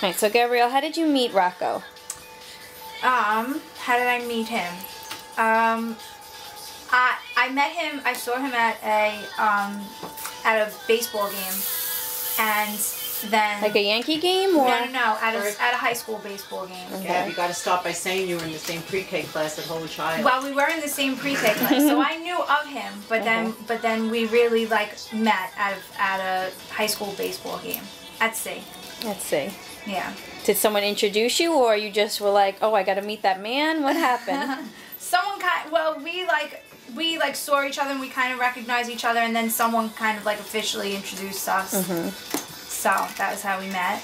Alright, so Gabrielle, how did you meet Rocco? How did I meet him? I met him. I saw him at a baseball game, and then Like a Yankee game, or? no, at a high school baseball game. Okay. Yeah, you got to start by saying you were in the same pre-K class at Holy Child. Well, we were in the same pre-K class, so I knew of him. But then we really met at a high school baseball game at C. Let's see. Yeah. Did someone introduce you, or you just were like, "Oh, I got to meet that man"? What happened? We saw each other and we kind of recognized each other, and then someone kind of officially introduced us. So that was how we met,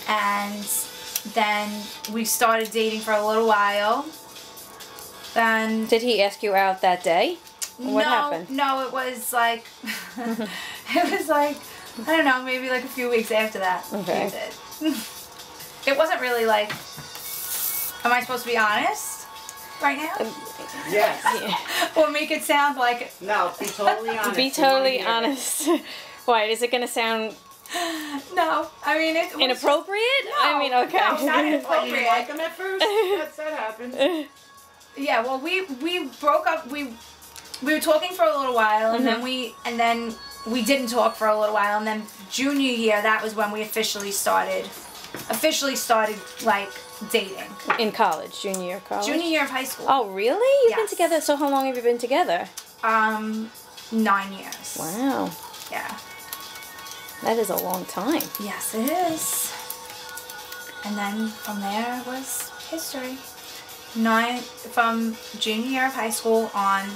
and then we started dating for a little while. Then Did he ask you out that day? What happened? No, it was I don't know, maybe a few weeks after that. Okay. He did. It wasn't really am I supposed to be honest right now? Yes. Or make it sound like... No, be totally honest. Be totally honest. Why, is it going to sound No, I mean it was inappropriate? No, I mean, okay. no, not What, you didn't inappropriate. like him at first? That happened. Yeah, well, we broke up. We were talking for a little while, and then we didn't talk for a little while, and then junior year, that was when we officially started dating. In college, junior year of college? Junior year of high school. Oh, really? You've been Yes. together, so how long have you been together? 9 years. Wow. Yeah. That is a long time. Yes, it is. And then from there was history. From junior year of high school on,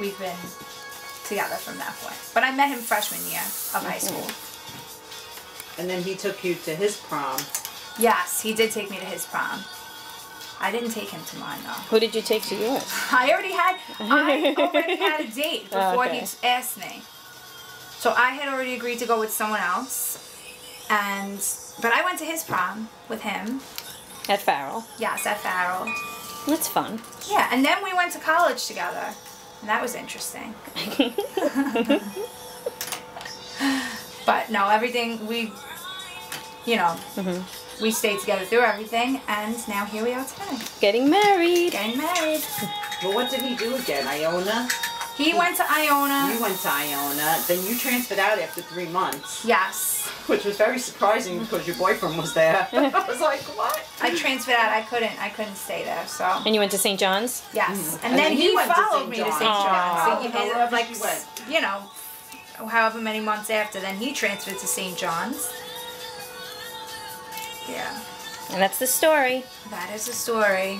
we've been together from that point. But I met him freshman year of high school. And then he took you to his prom. Yes, he did take me to his prom. I didn't take him to mine though. Who did you take to yours? I already had a date before Okay. he asked me. So I had already agreed to go with someone else, but I went to his prom with him. At Farrell. Yes, at Farrell. That's fun. Yeah, and then we went to college together, and that was interesting. But no, everything we stayed together through everything, and now here we are today, Getting married. getting married. Well, what did he do again? Iona? He went to Iona. You went to Iona. Then you transferred out after 3 months. Yes. Which was very surprising because your boyfriend was there. I was like, what? I transferred out. I couldn't stay there. So And you went to St. John's? yes, and And then then he he went to followed St. me to John's. St. John's. Aw. So he However he went. however many months after, then he transferred to St. John's. Yeah, And that's the story. that is the story.